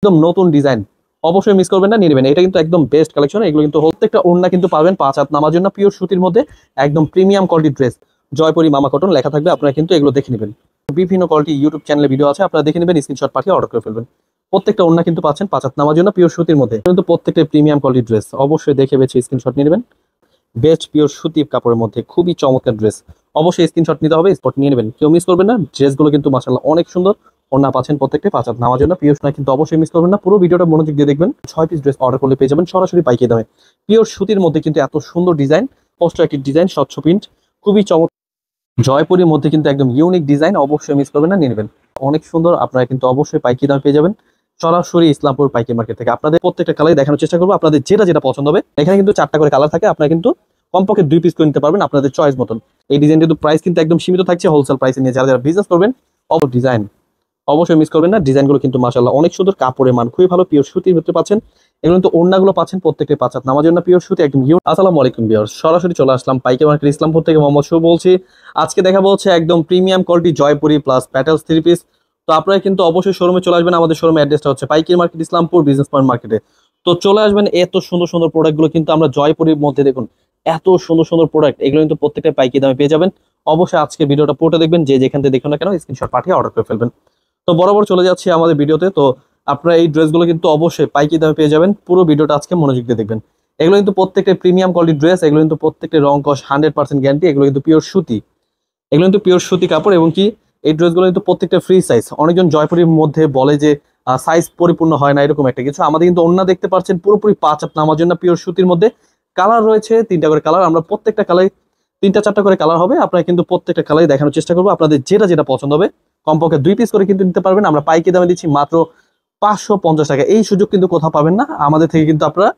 একদম নতুন ডিজাইন, অবশ্যই মিস করবেন না, নিয়ে নেবেন। এটা কিন্তু একদম বেস্ট কালেকশন। এগুলো কিন্তু প্রত্যেকটা ওড়না কিন্তু পাবেন 5 হাত নামার জন্য পিওর সুতির মধ্যে, একদম প্রিমিয়াম কোয়ালিটি ড্রেস। জয়পুরি মামা কটন লেখা থাকবে, আপনারা কিন্তু এগুলো দেখে নেবেন। বিভিন্ন কোয়ালিটি ইউটিউব চ্যানেলে ভিডিও আছে, আপনারা দেখে নেবেন, স্ক্রিনশট পাঠিয়ে অর্ডার করে ফেলবেন। প্রত্যেকটা ওড়না কিন্তু পাচ্ছেন 5 হাত নামার জন্য পিওর সুতির মধ্যে, কিন্তু প্রত্যেকটা প্রিমিয়াম কোয়ালিটি ড্রেস। অবশ্যই দেখে বেছে স্ক্রিনশট নিয়ে নেবেন। বেস্ট পিওর সুতির কাপড়ের মধ্যে খুবই চমৎকার ড্রেস। অবশ্যই স্ক্রিনশট নিতে হবে, স্পট নিয়ে নেবেন, কেউ মিস করবেন না। ড্রেসগুলো কিন্তু মাশাআল্লাহ অনেক সুন্দর। ওড়না পাচ্ছেন প্রত্যেকটা 5 হাত নামার জন্য পিওর সোনা, কিন্তু অবশ্যই মিস করবেন না। পুরো ভিডিওটা মনোযোগ দিয়ে দেখবেন। 6 পিস ড্রেস অর্ডার করলে পেয়ে যাবেন সরাসরি পাইকারি দামে। পিওর সুতির মধ্যে কিন্তু এত সুন্দর ডিজাইন, পোস্ট একটি ডিজাইন, স্বচ্ছ প্রিন্ট, খুবই চমৎকার। জয়পুরের মধ্যে কিন্তু একদম ইউনিক ডিজাইন, অবশ্যই মিস করবেন না, নিয়ে নেবেন। অনেক সুন্দর, আপনারা কিন্তু অবশ্যই পাইকারি দামে পেয়ে যাবেন সরাসরি ইসলামপুর পাইকারি মার্কেট থেকে। আপনাদের প্রত্যেকটা কালারই দেখানোর চেষ্টা করবো, আপনাদের যেটা যেটা পছন্দ হবে। এখানে কিন্তু 4টা করে কালার থাকে, আপনারা কিন্তু কমপক্ষে 2 পিস করে নিতে পারবেন আপনাদের চয়েস মতন। এই ডিজাইন কিন্তু প্রাইস কিন্তু একদম সীমিত থাকছে, হোলসেল প্রাইসে নিয়ে যারা যারা বিজনেস করবেন ডিজাইন অবশ্যই মিস করবেন না। ডিজাইনগুলো কিন্তু মাশাআল্লাহ অনেক সুন্দর, কাপড়ের মান খুবই ভালো, পিওর সুতির ভিতরে পাচ্ছেন। এগুলো কিন্তু ওড়নাগুলো পাচ্ছেন প্রত্যেকটা 5 হাত নামার জন্য পিওর সুতি, একদম ইউনিক। আসসালামু আলাইকুম ভিউয়ার্স, সরাসরি চলে আসলাম পাইকারি মার্কেট ইসলামপুর থেকে, মোহাম্মদ শুভ বলছি। আজকে দেখাবো হচ্ছে একদম premium quality Jaipuri plus petals 3 piece. তো আপনারা কিন্তু অবশ্যই শোরুমে চলে আসবেন। আমাদের শোরুমের অ্যাড্রেসটা হচ্ছে পাইকারি মার্কেট ইসলামপুর বিজনেস পয়েন্ট মার্কেটে। তো চলে আসবেন। এত সুন্দর সুন্দর প্রোডাক্টগুলো কিন্তু আমরা জয়পুরির মধ্যে, দেখুন এত সুন্দর সুন্দর প্রোডাক্ট, এগুলো কিন্তু প্রত্যেকটা পাইকারি দামে পেয়ে যাবেন। অবশ্যই আজকে ভিডিওটা পুরোটা দেখবেন, যে যেখান থেকে দেখুন না কেন স্ক্রিনশট পাঠিয়ে অর্ডার করে ফেলবেন। তো বরাবর চলে যাচ্ছি আমাদের ভিডিওতে। তো আপনারা এই ড্রেসগুলো কিন্তু অবশ্যই পাইকারি দামে পেয়ে যাবেন। পুরো ভিডিওটা আজকে মনোযোগ দিয়ে দেখবেন। এগুলো কিন্তু প্রত্যেকটা প্রিমিয়াম কোয়ালিটি ড্রেস, এগুলো কিন্তু প্রত্যেকটা রং কস 100% গ্যারান্টি। এগুলো কিন্তু পিওর সুতি, এগুলো কিন্তু পিওর সুতি কাপড়। এবং কি এই ড্রেসগুলো কিন্তু প্রত্যেকটা ফ্রি সাইজ। অনেকজন জয়পুরের মধ্যে বলে যে সাইজ পরিপূর্ণ হয় না, এরকম একটা কিছু। আমাদের কিন্তু ওড়না দেখতে পাচ্ছেন পুরোপুরি 5 হাত নামার জন্য পিওর সুতির মধ্যে। কালার রয়েছে 3টা করে কালার, আমরা প্রত্যেকটা কালারে 3টা 4টা করে কালার হবে। আপনারা কিন্তু প্রত্যেকটা কালারই দেখানোর চেষ্টা করবো, আপনাদের যেটা যেটা পছন্দ হবে। কমপক্ষে 2 পিস করে কিন্তু নিতে পারবেন। আমরা পাইকারি দামে দিচ্ছি মাত্র 550 টাকা। এই সুযোগ কিন্তু কোথাও পাবেন না, আমাদের থেকে কিন্তু আপনারা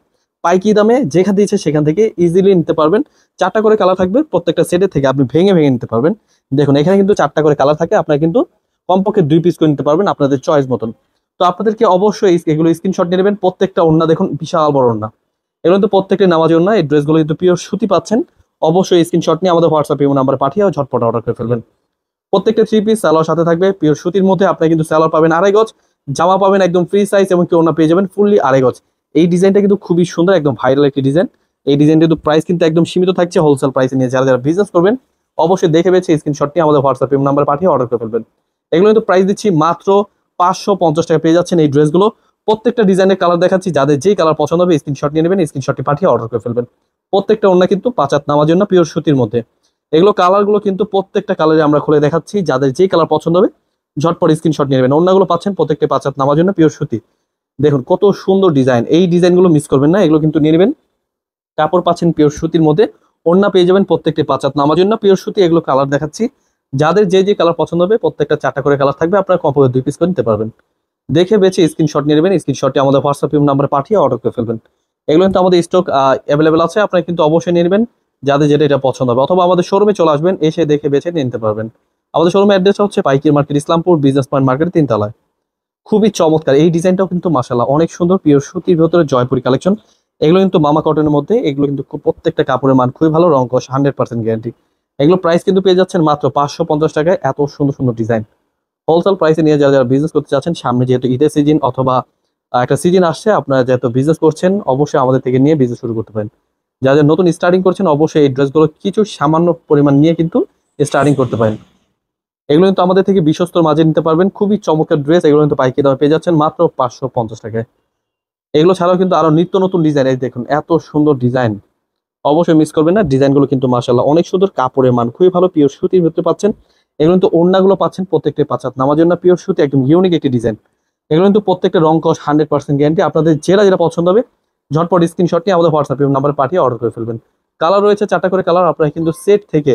পাইকারি দামে যেখান দিয়েছে সেখান থেকে ইজিলি নিতে পারবেন। 4টা করে কালার থাকবে প্রত্যেকটা সেটের থেকে, আপনি ভেঙে ভেঙে নিতে পারবেন। দেখুন এখানে কিন্তু 4টা করে কালার থাকে, আপনারা কিন্তু কমপক্ষে 2 পিস করে নিতে পারবেন আপনাদের চয়েস মতন। তো আপনাদেরকে অবশ্যই এগুলো স্ক্রিনশট নিয়ে নেবেন। প্রত্যেকটা ওড়না দেখুন বিশাল বড় ওড়না, এগুলো কিন্তু প্রত্যেকটা নামাজ ওড়না। এই ড্রেসগুলো কিন্তু পিওর সুতি পাচ্ছেন। অবশ্যই স্ক্রিনশট নিয়ে আমাদের হোয়াটসঅ্যাপ নাম্বার পাঠিয়ে ঝটপট অর্ডার করে ফেলবেন। প্রত্যেকটা 3 পিস সালোয়ার সাথে থাকবে পিওর সুতির মধ্যে। আপনি কিন্তু সালোয়ার পাবেন 2.5 গজ, জামা পাবেন একদম ফ্রি সাইজ, এবং কি ওড়না পেয়ে যাবেন ফুললি 2.5 গজ। এই ডিজাইনটা কিন্তু খুবই সুন্দর, একদম ভাইরাল একটি ডিজাইন। এই ডিজাইনটা কিন্তু প্রাইস কিন্তু একদম সীমিত থাকছে, হোলসেল প্রাইসে নিয়ে যারা যারা বিজনেস করবেন অবশ্যই দেখে বেছে স্ক্রিনশট নিয়ে আমাদের হোয়াটসঅ্যাপ নাম্বার পাঠিয়ে অর্ডার করে ফেলবেন। এগুলো কিন্তু প্রাইস দিচ্ছি মাত্র 550 টাকা পেয়ে যাচ্ছেন এই ড্রেসগুলো। প্রত্যেকটা ডিজাইনের কালার দেখাচ্ছি, যাদের যেই কালার পছন্দ হবে স্ক্রিনশট নিয়ে নেবেন, স্ক্রিনশটটি পাঠিয়ে অর্ডার করে ফেলবেন। প্রত্যেকটা ওড়না কিন্তু 5 হাত নামার জন্য পিওর সুতির মধ্যে। এগুলো কালারগুলো কিন্তু প্রত্যেকটা কালারে আমরা খুলে দেখাচ্ছি, যাদের যেই কালার পছন্দ হবে ঝটপট স্ক্রিনশট নিয়ে নেবেন। ওড়নাগুলো পাচ্ছেন প্রত্যেকটা 5 হাত নামার জন্য পিওর সুতি। দেখুন কত সুন্দর ডিজাইন, এই ডিজাইনগুলো মিস করবেন না, এগুলো কিন্তু নিয়ে নেবেন। কাপড় পাচ্ছেন পিওর সুতির মধ্যে, ওড়না পেয়ে যাবেন প্রত্যেকটি 5 হাত নামার জন্য পিওর সুতি। এগুলো কালার দেখাচ্ছি, যাদের যে যে কালার পছন্দ হবে প্রত্যেকটা 4টা করে কালার থাকবে, আপনারা কমপক্ষে 2 পিস করে নিতে পারবেন। দেখে বেছে স্ক্রিনশট নিয়ে নেবেন, স্ক্রিনশটটি আমাদের হোয়াটসঅ্যাপ নাম্বারে পাঠিয়ে অর্ডার করে ফেলবেন। এগুলো কিন্তু আমাদের স্টক অ্যাভেলেবেল আছে, আপনারা কিন্তু অবশ্যই নিয়ে নেবেন যাদের যেটা এটা পছন্দ হবে, অথবা আমাদের শোরুমে চলে আসবেন, এসে দেখে বেছে নিয়ে নিতে পারবেন। আমাদের শোরুমের অ্যাড্রেস হচ্ছে পাইকারি মার্কেট ইসলামপুর বিজনেস পয়েন্ট মার্কেটের 3 তলায়। খুবই চমৎকার এই ডিজাইনটাও কিন্তু মাশাআল্লাহ অনেক সুন্দর, পিওর সুতির ভেতরে জয়পুরি কালেকশন। এগুলো কিন্তু মামা কটনের মধ্যে, এগুলো কিন্তু প্রত্যেকটা কাপড়ের মান খুবই ভালো, রং কস 100% গ্যারান্টি। এগুলো প্রাইস কিন্তু পেয়ে যাচ্ছেন মাত্র 550 টাকায়। এত সুন্দর সুন্দর ডিজাইন হোলসেল প্রাইসে নিয়ে যারা যারা বিজনেস করতে চাচ্ছেন, সামনে যেহেতু ঈদের সিজন অথবা একটা সিজন আসছে, আপনারা যেহেতু বিজনেস করছেন অবশ্যই আমাদের থেকে নিয়ে বিজনেস শুরু করতে পারেন। যারা নতুন স্টার্টিং করছেন অবশ্যই এই ড্রেসগুলো কিছু সামান্য পরিমাণ নিয়ে কিন্তু স্টার্টিং করতে পারেন। এগুলো কিন্তু আমাদের থেকে বিশ্বস্তর মাঝে নিতে পারবেন। খুবই চমৎকার ড্রেস, এগুলো কিন্তু পাইকারি দামে পেয়ে যাচ্ছেন মাত্র 550 টাকায়। এগুলো ছাড়াও কিন্তু আরো নিত্য নতুন ডিজাইন, এই দেখুন এত সুন্দর ডিজাইন, অবশ্যই মিস করবেন না। ডিজাইনগুলো কিন্তু মাশাআল্লাহ অনেক সুন্দর, কাপড়ের মান খুবই ভালো, পিওর সুতির ভিতরে পাচ্ছেন। এগুলো কিন্তু ওড়নাগুলো পাচ্ছেন প্রত্যেকটা 5 হাত নামার জন্য পিওর সুতি, একদম ইউনিক একটি ডিজাইন। এগুলো কিন্তু প্রত্যেকটা রং কস 100% গ্যারান্টি। আপনাদের যেটা যেটা পছন্দ হবে ঝটপট স্ক্রিনশট নিয়ে আমাদের হোয়াটসঅ্যাপ নাম্বার পাঠিয়ে অর্ডার করে ফেলবেন। কালার রয়েছে 4টা করে কালার, আপনারা কিন্তু সেট থেকে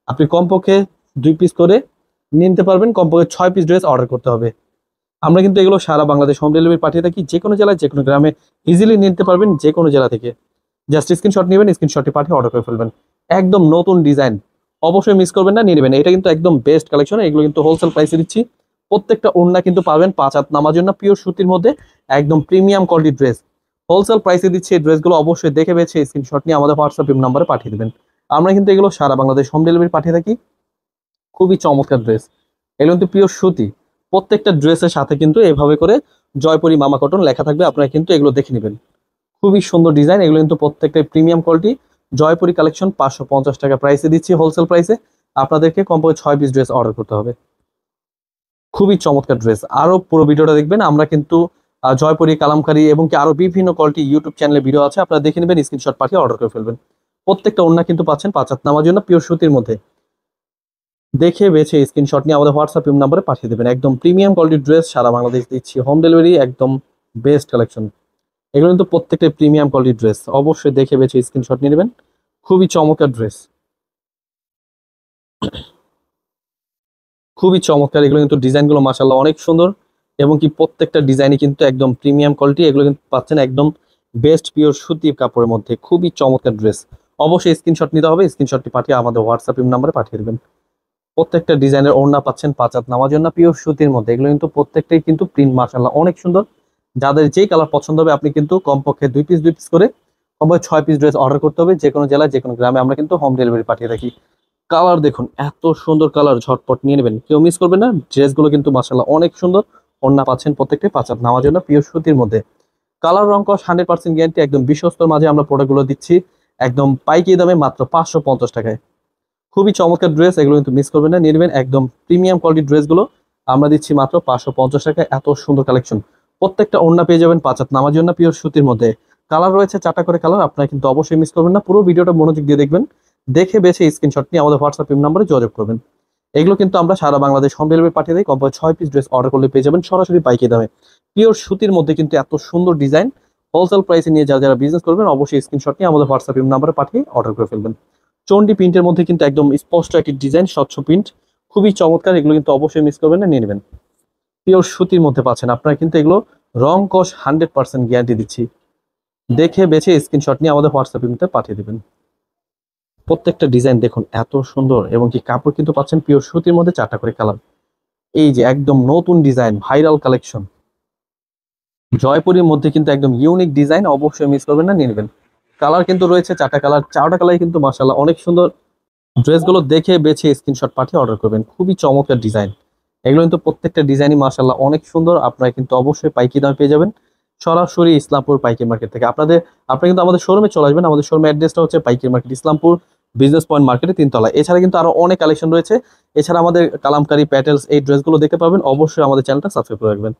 আপনি কমপক্ষে 2 পিস করে নিতে পারবেন। কমপক্ষে 6 পিস ড্রেস অর্ডার করতে হবে। আমরা কিন্তু এগুলো সারা বাংলাদেশ হোম ডেলিভারি পাঠিয়ে থাকি, যে কোনো জেলায় যে কোনো গ্রামে ইজিলি নিতে পারবেন, যে কোনো জেলা থেকে। জাস্ট স্ক্রিনশট নেবেন, স্ক্রিনশটটি পাঠিয়ে অর্ডার করে ফেলবেন। একদম নতুন ডিজাইন, অবশ্যই মিস করবেন না, নিয়ে নেবেন। এটা কিন্তু একদম বেস্ট কালেকশন, এগুলো কিন্তু হোলসেল প্রাইসে দিচ্ছি। প্রত্যেকটা ওড়না কিন্তু পাবেন 5 হাত নামার জন্য পিওর সুতির মধ্যে, একদম প্রিমিয়াম কোয়ালিটি ড্রেস। হোলসেল প্রাইসে দিচ্ছি এই ড্রেসগুলো, অবশ্যই দেখে বেছে স্ক্রিনশট নিয়ে আমাদের হোয়াটসঅ্যাপ নাম্বারে পাঠিয়ে দেবেন। আমরা কিন্তু এগুলো সারা বাংলাদেশ হোম ডেলিভারি পাঠিয়ে থাকি। খুবই চমৎকার ড্রেস, এগুলো কিন্তু পিওর সুতি। প্রত্যেকটা ড্রেসের সাথে কিন্তু এভাবে করে জয়পুরি মামা কটন লেখা থাকবে, আপনারা কিন্তু এগুলো দেখে নেবেন। খুবই সুন্দর ডিজাইন, এগুলো কিন্তু প্রত্যেকটাই প্রিমিয়াম কোয়ালিটি। জয়পুরি কালেকশন 550 টাকা প্রাইসে দিচ্ছি হোলসেল প্রাইসে। আপনাদেরকে কমপক্ষে 6 পিস ড্রেস অর্ডার করতে হবে। খুবই চমৎকার ড্রেস। আরো পুরো ভিডিওটা দেখবেন। আমরা কিন্তু জয়পুরি, কালামকারী এবং কি আরো বিভিন্ন কোয়ালিটি ইউটিউব চ্যানেলে ভিডিও আছে, আপনারা দেখে নেবেন, স্ক্রিনশট পাঠিয়ে অর্ডার করে ফেলবেন। প্রত্যেকটা ওড়না কিন্তু পাচ্ছেন 5 হাত নামার জন্য পিওর সুতির মধ্যে। দেখে বেছে স্ক্রিনশট নিয়ে আমাদের হোয়াটসঅ্যাপ নাম্বারে পাঠিয়ে দেবেন। একদম প্রিমিয়াম কোয়ালিটির ড্রেস, সারা বাংলাদেশ দিচ্ছি হোম ডেলিভারি, একদম বেস্ট কালেকশন। এগুলো কিন্তু প্রত্যেকটা প্রিমিয়াম কোয়ালিটির ড্রেস, অবশ্যই দেখে বেছে স্ক্রিনশট নিয়ে নেবেন। খুবই চমৎকার ড্রেস, খুবই চমৎকার। এগুলো কিন্তু ডিজাইনগুলো মাশাআল্লাহ অনেক সুন্দর, এবং কি প্রত্যেকটা ডিজাইনই কিন্তু একদম প্রিমিয়াম কোয়ালিটি। এগুলো কিন্তু পাচ্ছেন একদম বেস্ট পিওর সুতির কাপড়ের মধ্যে। খুবই চমৎকার ড্রেস, অবশ্যই স্ক্রিনশট নিতে হবে। স্ক্রিনশটটি পাঠিয়ে আমাদের হোয়াটসঅ্যাপ নাম্বারে পাঠিয়ে দেবেন। প্রত্যেকটা ডিজাইনের ওড়না পাচ্ছেন 5 হাত নামার জন্য পিওর সুতির মধ্যে। এগুলো কিন্তু প্রত্যেকটাই কিন্তু প্রিন্ট মাশাআল্লাহ অনেক সুন্দর। যাদের যেই কালার পছন্দ হবে আপনি কিন্তু কমপক্ষে 2 পিস করে কমপক্ষে 6 পিস ড্রেস অর্ডার করতে হবে। যে কোনো জেলায়, যে কোনো গ্রামে আমরা কিন্তু হোম ডেলিভারি পাঠিয়ে থাকি। কালার দেখুন, এত সুন্দর কালার, ঝটপট নিয়ে নেবেন, কেউ মিস করবেন না। ড্রেসগুলো কিন্তু মাশাআল্লাহ অনেক সুন্দর। ওড়না পাচ্ছেন প্রত্যেকটাই 5 হাত নামার জন্য পিওর সুতির মধ্যে। কালার রং কস 100% গ্যারান্টি। একদম বিশ্বস্তর মাঝে আমরা প্রোডাক্টগুলো দিচ্ছি একদম পাইকারি দামে মাত্র 550 টাকায়। খুবই চমৎকার ড্রেস, এগুলো কিন্তু মিস করবেন না, নিয়ে নেবেন। একদম প্রিমিয়াম কোয়ালিটির ড্রেসগুলো আমরা দিচ্ছি মাত্র 550 টাকায়। এত সুন্দর কালেকশন। প্রত্যেকটা ওড়না পেয়ে যাবেন 5 হাত নামার জন্য পিওর সুতির মধ্যে। কালার রয়েছে 4টা করে কালার, আপনারা কিন্তু অবশ্যই মিস করবেন না। পুরো ভিডিওটা মনোযোগ দিয়ে দেখবেন, দেখে বেছে স্ক্রিনশট নিয়ে আমাদের হোয়াটসঅ্যাপ নাম্বারে যোগাযোগ করবেন। এগুলো কিন্তু আমরা সারা বাংলাদেশ হোম ডেলিভারি পাঠিয়ে দিই। কমপক্ষে 6 পিস ড্রেস অর্ডার করলে পেয়ে যাবেন সরাসরি পাইকারি দামে পিওর সুতির মধ্যে। কিন্তু এত সুন্দর ডিজাইন হোলসেল প্রাইসে নিয়ে যারা যারা বিজনেস করবেন অবশ্যই স্ক্রিনশট নিয়ে আমাদের হোয়াটসঅ্যাপ নাম্বারে পাঠিয়ে অর্ডার করে ফেলবেন। চন্ডি প্রিন্টের মধ্যে কিন্তু একদম স্পষ্ট একটি ডিজাইন, স্বচ্ছ প্রিন্ট, খুবই চমৎকার। এগুলো কিন্তু অবশ্যই মিস করবেন না, নিয়ে নেবেন। পিওর সুতির মধ্যে পাচ্ছেন আপনারা কিন্তু এগুলো রং কস 100% গ্যারান্টি দিচ্ছি। দেখে বেছে স্ক্রিনশট নিয়ে আমাদের হোয়াটসঅ্যাপ পাঠিয়ে দেবেন। প্রত্যেকটা ডিজাইন দেখুন এত সুন্দর, এবং কি কাপড় কিন্তু পাচ্ছেন পিওর সুতির মধ্যে 4টা করে কালার। এই যে একদম নতুন ডিজাইন, ভাইরাল কালেকশন জয়পুরের মধ্যে কিন্তু একদম ইউনিক ডিজাইন, অবশ্যই মিস করবেন না, নিয়ে নেবেন। কালার কিন্তু রয়েছে 4টা কালার, 4টা কালার কিন্তু মাশাআল্লাহ অনেক সুন্দর। ড্রেসগুলো দেখে বেছে স্ক্রিনশট পাঠিয়ে অর্ডার করবেন। খুবই চমৎকার ডিজাইন, এগুলো কিন্তু প্রত্যেকটা ডিজাইনই মাশাআল্লাহ অনেক সুন্দর। আপনারা কিন্তু অবশ্যই পাইকারি দামে পেয়ে যাবেন সরাসরি ইসলামপুর পাইকারি মার্কেট থেকে। আপনারা কিন্তু আমাদের শোরুমে চলে আসবেন। আমাদের শোরুমের অ্যাড্রেসটা হচ্ছে পাইকারি মার্কেট, ইসলামপুর বিজনেস পয়েন্ট মার্কেটে 3 তলা। এছাড়া কিন্তু আরো অনেক কালেকশন রয়েছে। এছাড়া আমাদের কালামকারী, প্যাটেলস, এই ড্রেসগুলো দেখতে পাবেন। অবশ্যই আমাদের চ্যানেলটা সাবস্ক্রাইব করে রাখবেন।